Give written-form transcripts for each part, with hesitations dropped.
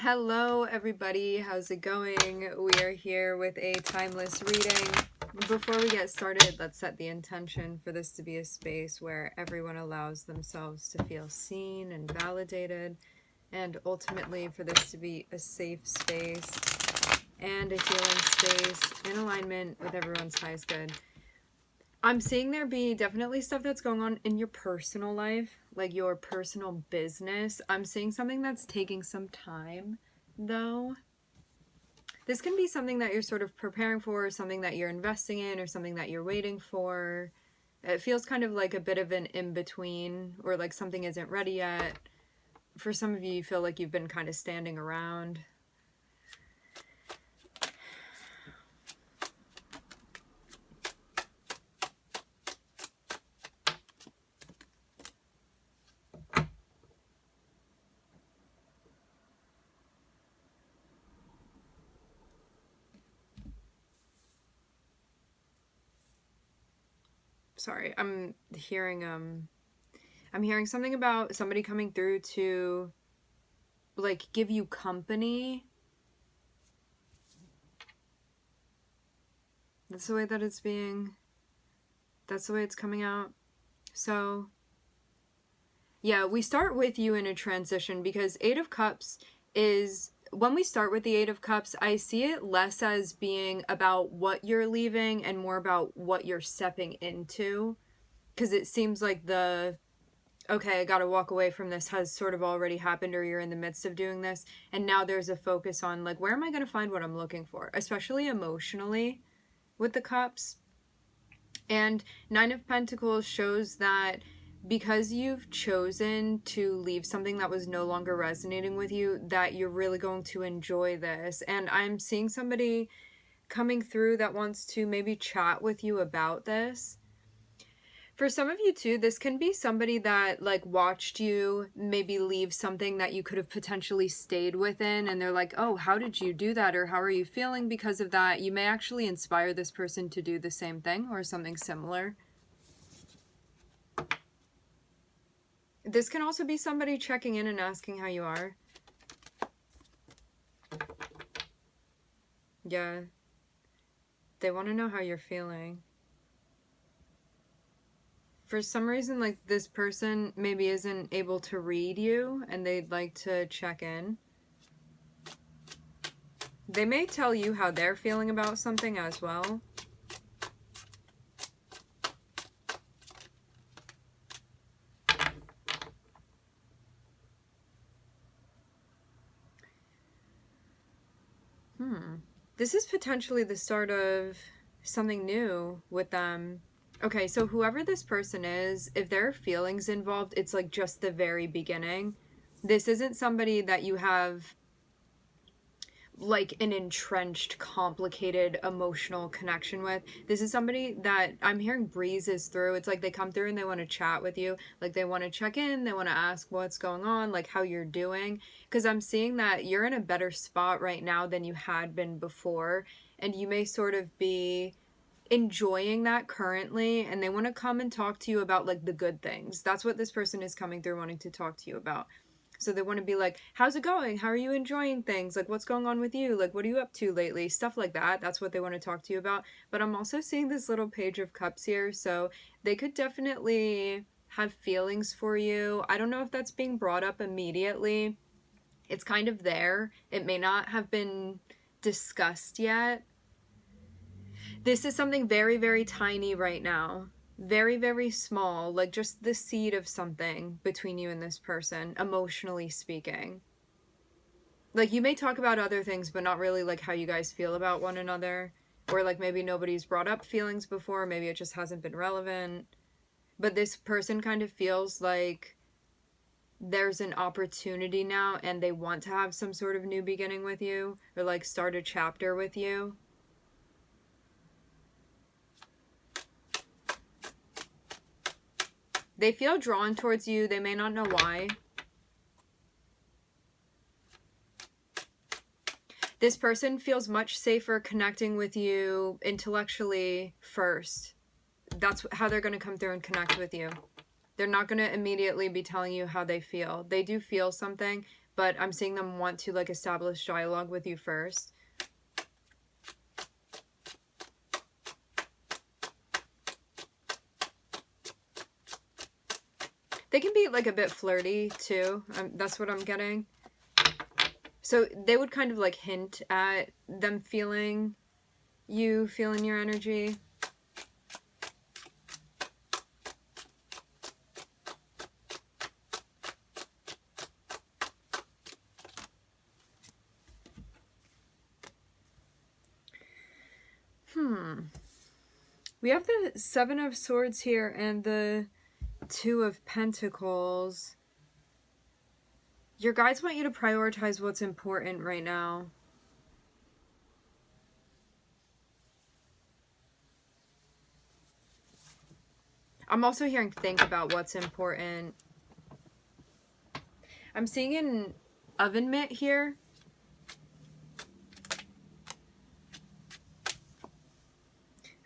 Hello everybody, how's it going? We are here with a timeless reading. Before we get started, let's set the intention for this to be a space where everyone allows themselves to feel seen and validated, and ultimately for this to be a safe space and a healing space in alignment with everyone's highest good. I'm seeing there be definitely stuff that's going on in your personal life, like your personal business. I'm seeing something that's taking some time, though. This can be something that you're sort of preparing for, something that you're investing in, or something that you're waiting for. It feels kind of like a bit of an in-between, or like something isn't ready yet. For some of you, you feel like you've been kind of standing around. Sorry, I'm hearing something about somebody coming through to like give you company. That's the way that it's that's the way it's coming out. So yeah, we start with you in a transition because Eight of Cups is, when we start with the Eight of Cups, I see it less as being about what you're leaving and more about what you're stepping into. Because it seems like okay, I gotta walk away from this has sort of already happened, or you're in the midst of doing this. And now there's a focus on like, where am I gonna find what I'm looking for? Especially emotionally with the Cups. And Nine of Pentacles shows that because you've chosen to leave something that was no longer resonating with you, that you're really going to enjoy this. And I'm seeing somebody coming through that wants to maybe chat with you about this. For some of you too, this can be somebody that like watched you maybe leave something that you could have potentially stayed within, and they're like, oh, how did you do that? Or how are you feeling because of that? You may actually inspire this person to do the same thing or something similar. This can also be somebody checking in and asking how you are. Yeah. They want to know how you're feeling. For some reason, like, this person maybe isn't able to read you and they'd like to check in. They may tell you how they're feeling about something as well. This is potentially the start of something new with them. Okay, so whoever this person is, if there are feelings involved, it's like just the very beginning. This isn't somebody that you have like an entrenched, complicated emotional connection with. This is somebody that I'm hearing breezes through. It's like they come through and they want to chat with you. Like they want to check in, they want to ask what's going on, like how you're doing. Because I'm seeing that you're in a better spot right now than you had been before. And you may sort of be enjoying that currently, and they want to come and talk to you about like the good things. That's what this person is coming through wanting to talk to you about. So they want to be like, how's it going? How are you enjoying things? Like, what's going on with you? Like, what are you up to lately? Stuff like that. That's what they want to talk to you about. But I'm also seeing this little Page of Cups here. So they could definitely have feelings for you. I don't know if that's being brought up immediately. It's kind of there. It may not have been discussed yet. This is something very, very tiny right now. Very, very small, like just the seed of something between you and this person, emotionally speaking. Like, you may talk about other things, but not really like how you guys feel about one another. Or like maybe nobody's brought up feelings before, maybe it just hasn't been relevant. But this person kind of feels like there's an opportunity now and they want to have some sort of new beginning with you, or like start a chapter with you. They feel drawn towards you. They may not know why. This person feels much safer connecting with you intellectually first. That's how they're going to come through and connect with you. They're not going to immediately be telling you how they feel. They do feel something, but I'm seeing them want to like establish dialogue with you first. They can be like a bit flirty too. That's what I'm getting. So they would kind of like hint at them feeling you, feeling your energy. We have the Seven of Swords here and the Two of Pentacles. Your guides want you to prioritize what's important right now. I'm also hearing think about what's important. I'm seeing an oven mitt here.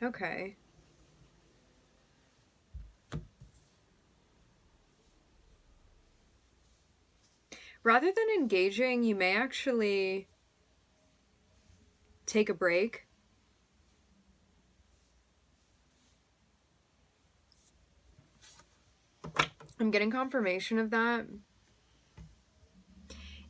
Okay. Rather than engaging, you may actually take a break. I'm getting confirmation of that.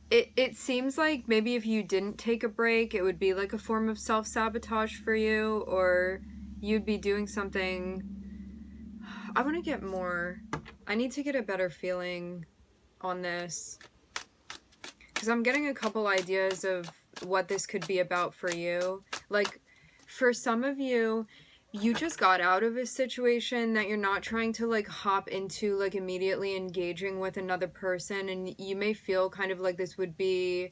It seems like maybe if you didn't take a break, it would be like a form of self-sabotage for you, or you'd be doing something. I want to get more. I need to get a better feeling on this, because I'm getting a couple ideas of what this could be about for you. Like, for some of you, you just got out of a situation that you're not trying to like hop into like immediately engaging with another person, and you may feel kind of like this would be,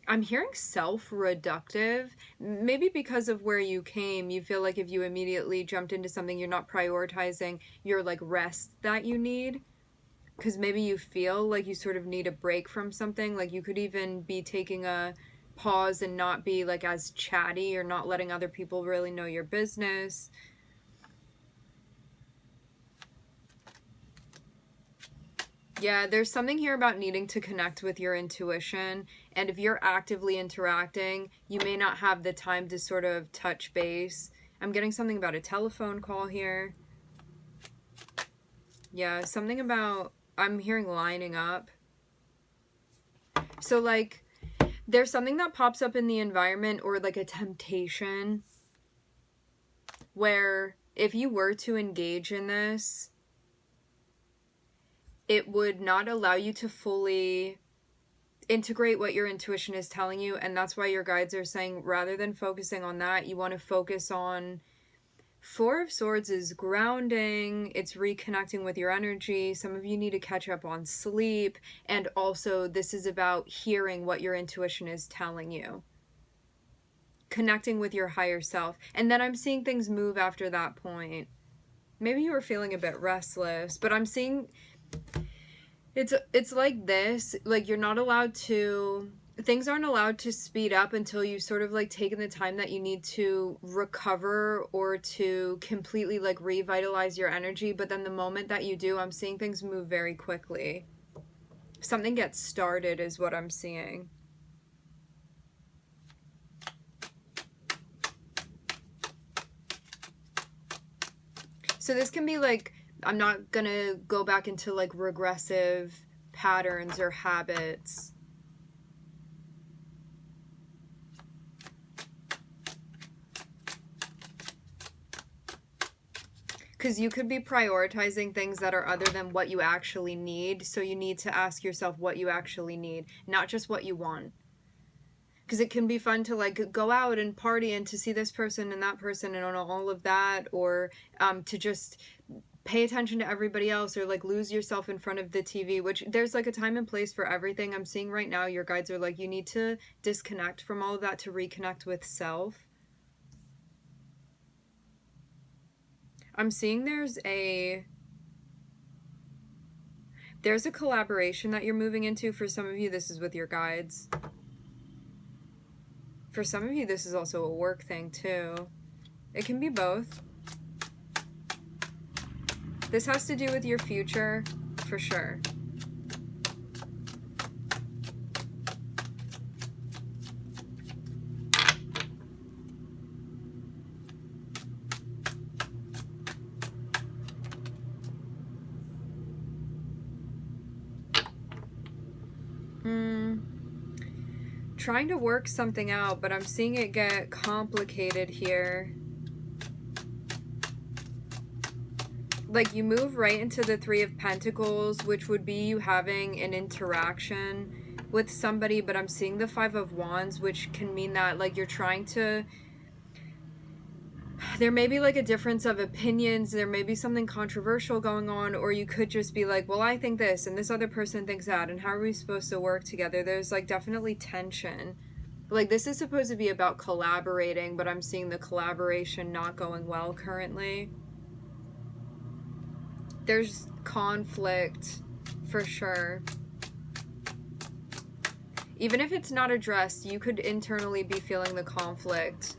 I'm hearing self-reductive. Maybe because of where you came, you feel like if you immediately jumped into something, you're not prioritizing your like rest that you need. Because maybe you feel like you sort of need a break from something. Like you could even be taking a pause and not be like as chatty, or not letting other people really know your business. Yeah, there's something here about needing to connect with your intuition, and if you're actively interacting, you may not have the time to sort of touch base. I'm getting something about a telephone call here. Yeah, something about, I'm hearing lining up. So like, there's something that pops up in the environment, or like a temptation, where if you were to engage in this, it would not allow you to fully integrate what your intuition is telling you. And that's why your guides are saying, rather than focusing on that, you want to focus on, Four of Swords is grounding, it's reconnecting with your energy. Some of you need to catch up on sleep, and also this is about hearing what your intuition is telling you, connecting with your higher self. And then I'm seeing things move after that point. Maybe you were feeling a bit restless, but I'm seeing it's like this, like you're not allowed to, things aren't allowed to speed up until you sort of like taken the time that you need to recover, or to completely like revitalize your energy. But then the moment that you do, I'm seeing things move very quickly. Something gets started is what I'm seeing. So this can be like, I'm not gonna go back into like regressive patterns or habits. Because you could be prioritizing things that are other than what you actually need. So you need to ask yourself what you actually need, not just what you want. Because it can be fun to like go out and party and to see this person and that person and all of that, or to just pay attention to everybody else, or like lose yourself in front of the TV, which there's like a time and place for everything. I'm seeing right now your guides are like, you need to disconnect from all of that to reconnect with self. I'm seeing there's a collaboration that you're moving into. For some of you, this is with your guides. For some of you, this is also a work thing too. It can be both. This has to do with your future, for sure. trying to work something out, but I'm seeing it get complicated here. Like, you move right into the Three of Pentacles, which would be you having an interaction with somebody, but I'm seeing the Five of Wands, which can mean that, like, you're trying to... There may be, like, a difference of opinions, there may be something controversial going on, or you could just be like, well, I think this, and this other person thinks that, and how are we supposed to work together? There's, like, definitely tension. Like, this is supposed to be about collaborating, but I'm seeing the collaboration not going well currently. There's conflict, for sure. Even if it's not addressed, you could internally be feeling the conflict.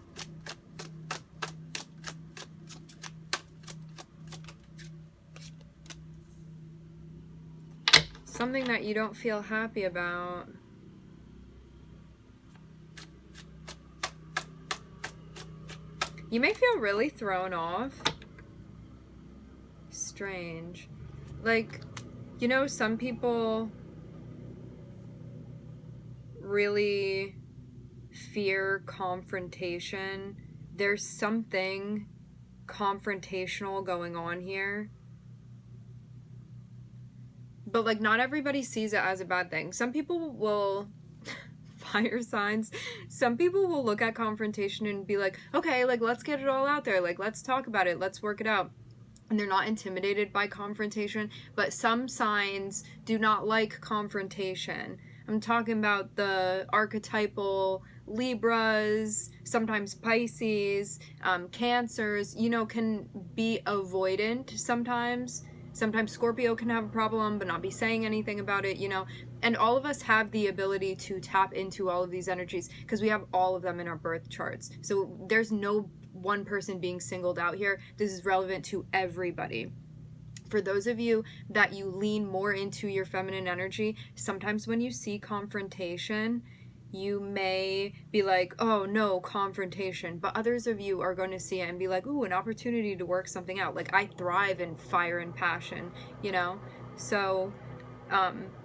Something that you don't feel happy about. You may feel really thrown off. Strange. Like, you know, some people really fear confrontation. There's something confrontational going on here. But, like, not everybody sees it as a bad thing. Some people will... Fire signs. Some people will look at confrontation and be like, okay, like, let's get it all out there. Like, let's talk about it. Let's work it out. And they're not intimidated by confrontation, but some signs do not like confrontation. I'm talking about the archetypal Libras, sometimes Pisces, Cancers, you know, can be avoidant sometimes. Sometimes Scorpio can have a problem but not be saying anything about it, you know. And all of us have the ability to tap into all of these energies because we have all of them in our birth charts. So there's no one person being singled out here. This is relevant to everybody. For those of you that you lean more into your feminine energy, sometimes when you see confrontation, you may be like, oh no, confrontation. But others of you are going to see it and be like, ooh, an opportunity to work something out. Like, I thrive in fire and passion, you know? So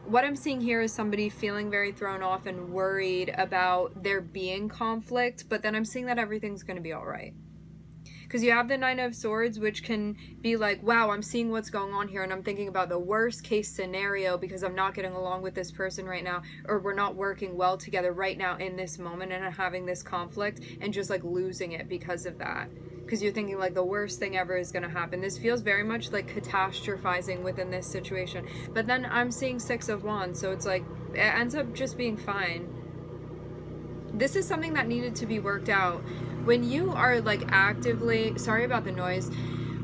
what I'm seeing here is somebody feeling very thrown off and worried about there being conflict, but then I'm seeing that everything's going to be all right. Because you have the Nine of Swords, which can be like, wow, I'm seeing what's going on here, and I'm thinking about the worst case scenario because I'm not getting along with this person right now, or we're not working well together right now in this moment, and I'm having this conflict and just like losing it because of that. Because you're thinking like the worst thing ever is going to happen. This feels very much like catastrophizing within this situation. But then I'm seeing Six of Wands, so it's like it ends up just being fine. This is something that needed to be worked out. When you are like actively, sorry about the noise,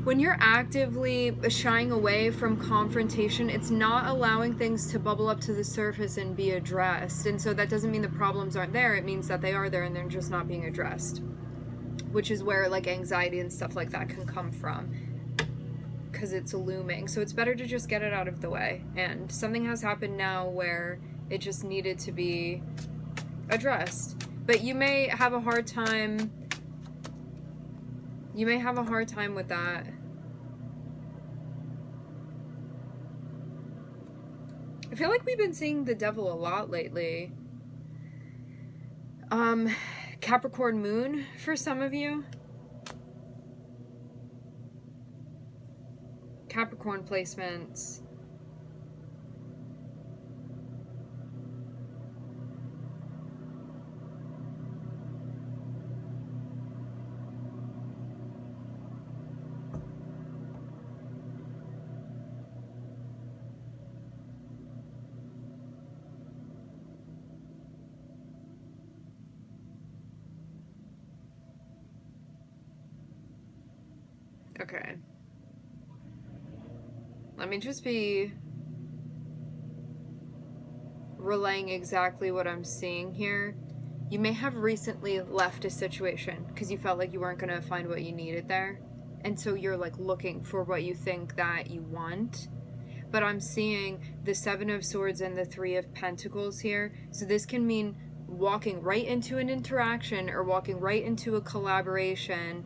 when you're actively shying away from confrontation, it's not allowing things to bubble up to the surface and be addressed. And so that doesn't mean the problems aren't there. It means that they are there and they're just not being addressed. Which is where like anxiety and stuff like that can come from, because it's looming. So it's better to just get it out of the way. And something has happened now where it just needed to be addressed. But you may have a hard time. You may have a hard time with that. I feel like we've been seeing the devil a lot lately. Capricorn moon for some of you. Capricorn placements. Okay. Let me just be relaying exactly what I'm seeing here. You may have recently left a situation because you felt like you weren't going to find what you needed there. And so you're like looking for what you think that you want. But I'm seeing the Seven of Swords and the Three of Pentacles here. So this can mean walking right into an interaction or walking right into a collaboration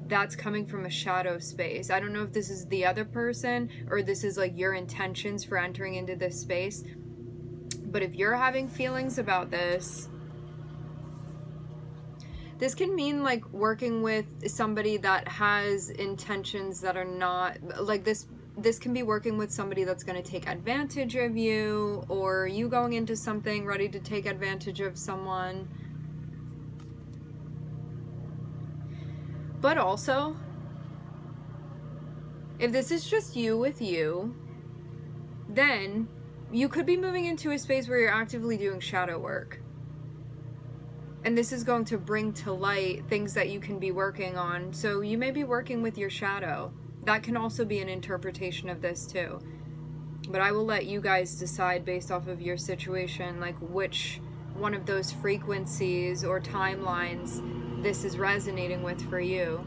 that's coming from a shadow space. I don't know if this is the other person or this is like your intentions for entering into this space. But if you're having feelings about this, This can mean like working with somebody that has intentions that are not like this can be working with somebody that's going to take advantage of you, or you going into something ready to take advantage of someone. But also, if this is just you with you, then you could be moving into a space where you're actively doing shadow work. And this is going to bring to light things that you can be working on. So you may be working with your shadow. That can also be an interpretation of this too. But I will let you guys decide based off of your situation, like which one of those frequencies or timelines this is resonating with for you.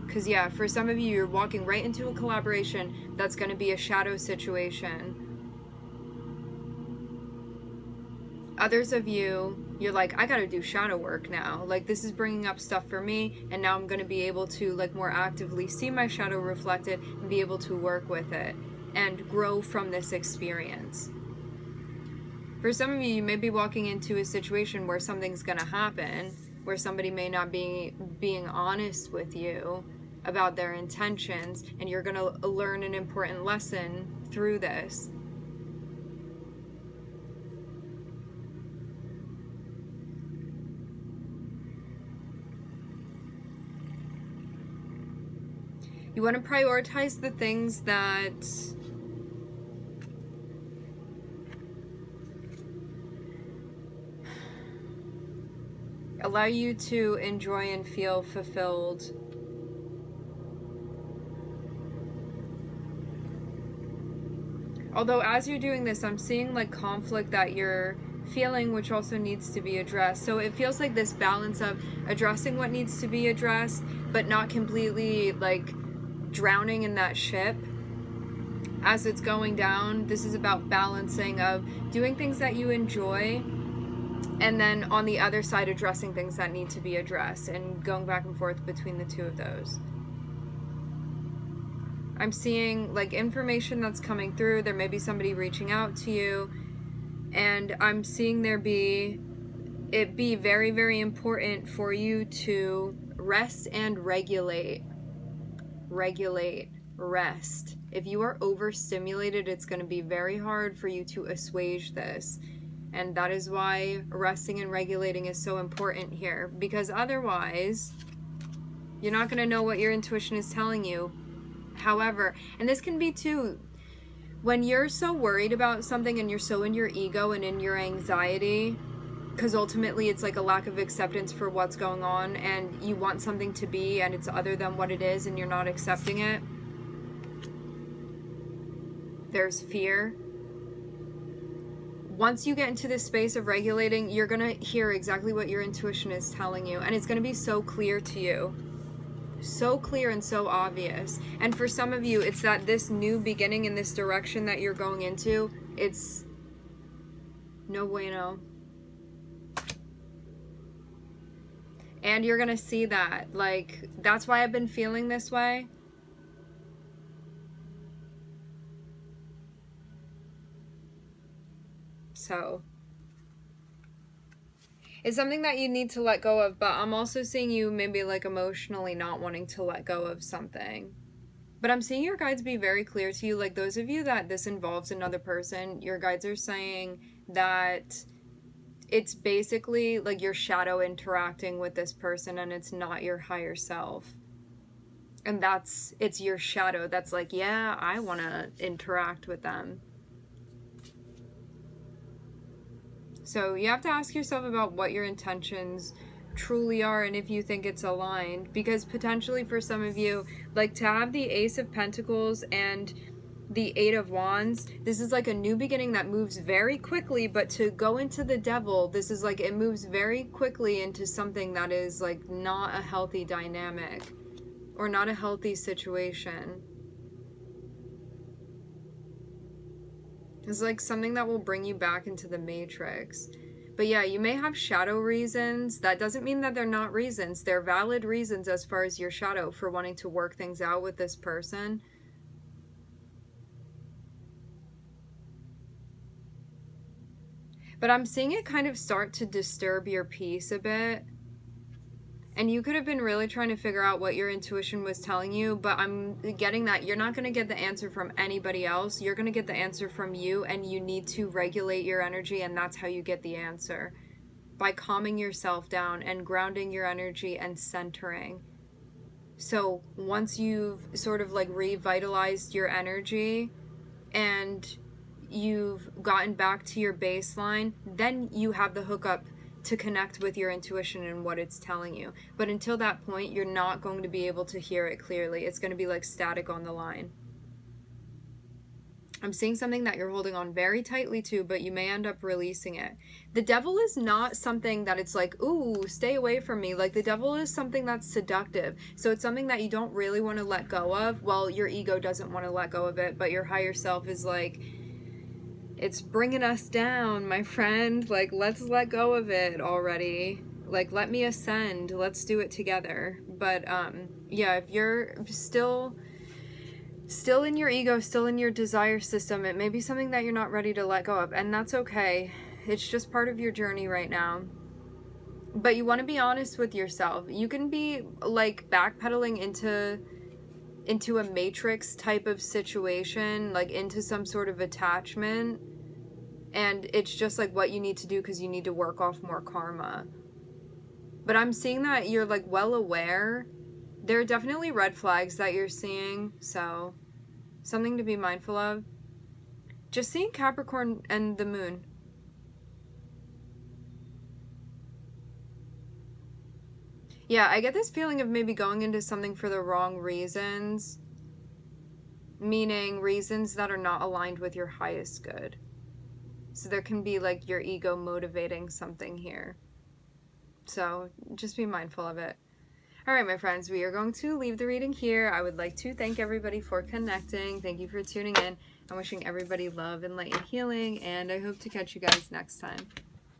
Because yeah, for some of you, you're walking right into a collaboration that's going to be a shadow situation. Others of you, you're like, I gotta do shadow work now. Like, this is bringing up stuff for me, and now I'm gonna be able to, like, more actively see my shadow reflected and be able to work with it and grow from this experience. For some of you, you may be walking into a situation where something's gonna happen, where somebody may not be being honest with you about their intentions, and you're gonna learn an important lesson through this. You want to prioritize the things that allow you to enjoy and feel fulfilled. Although as you're doing this, I'm seeing like conflict that you're feeling, which also needs to be addressed. So it feels like this balance of addressing what needs to be addressed, but not completely like drowning in that ship as it's going down. This is about balancing of doing things that you enjoy, and then on the other side addressing things that need to be addressed, and going back and forth between the two of those. I'm seeing like information that's coming through. There may be somebody reaching out to you, and I'm seeing it be very, very important for you to rest and regulate, rest. If you are overstimulated, it's going to be very hard for you to assuage this. And that is why resting and regulating is so important here, because otherwise you're not going to know what your intuition is telling you. However, and this can be too, when you're so worried about something and you're so in your ego and in your anxiety, because ultimately it's like a lack of acceptance for what's going on, and you want something to be and it's other than what it is and you're not accepting it. There's fear. Once you get into this space of regulating, you're going to hear exactly what your intuition is telling you, and it's going to be so clear to you. So clear and so obvious. And for some of you, it's that this new beginning in this direction that you're going into, it's no bueno. And you're gonna see that, like, that's why I've been feeling this way. So it's something that you need to let go of, but I'm also seeing you maybe like emotionally not wanting to let go of something. But I'm seeing your guides be very clear to you, like those of you that this involves another person, your guides are saying that it's basically like your shadow interacting with this person, and it's not your higher self. And it's your shadow that's like, yeah, I want to interact with them. So you have to ask yourself about what your intentions truly are and if you think it's aligned. Because potentially for some of you, like to have the Ace of Pentacles and the Eight of Wands, this is like a new beginning that moves very quickly. But to go into the Devil, this is like it moves very quickly into something that is like not a healthy dynamic or not a healthy situation. It's like something that will bring you back into the matrix. But yeah, you may have shadow reasons. That doesn't mean that they're not reasons. They're valid reasons as far as your shadow for wanting to work things out with this person. But I'm seeing it kind of start to disturb your peace a bit. And you could have been really trying to figure out what your intuition was telling you, but I'm getting that you're not going to get the answer from anybody else. You're going to get the answer from you, and you need to regulate your energy, and that's how you get the answer. By calming yourself down and grounding your energy and centering. So once you've sort of like revitalized your energy and you've gotten back to your baseline, then you have the hookup to connect with your intuition and what it's telling you. But until that point, you're not going to be able to hear it clearly. It's going to be like static on the line. I'm seeing something that you're holding on very tightly to, but you may end up releasing it. The devil is not something that it's like, ooh, stay away from me. Like, the devil is something that's seductive. So it's something that you don't really want to let go of. Well, your ego doesn't want to let go of it, but your higher self is like, it's bringing us down, my friend. Like, let's let go of it already. Like, let me ascend. Let's do it together. But, yeah, if you're still in your ego, still in your desire system, it may be something that you're not ready to let go of. And that's okay. It's just part of your journey right now. But you want to be honest with yourself. You can be, like, backpedaling into a matrix type of situation, like into some sort of attachment, and it's just like what you need to do because you need to work off more karma. But I'm seeing that you're like well aware. There are definitely red flags that you're seeing, so something to be mindful of. Just seeing Capricorn and the moon. Yeah, I get this feeling of maybe going into something for the wrong reasons. Meaning reasons that are not aligned with your highest good. So there can be like your ego motivating something here. So just be mindful of it. All right, my friends, we are going to leave the reading here. I would like to thank everybody for connecting. Thank you for tuning in. I'm wishing everybody love and light and healing, and I hope to catch you guys next time.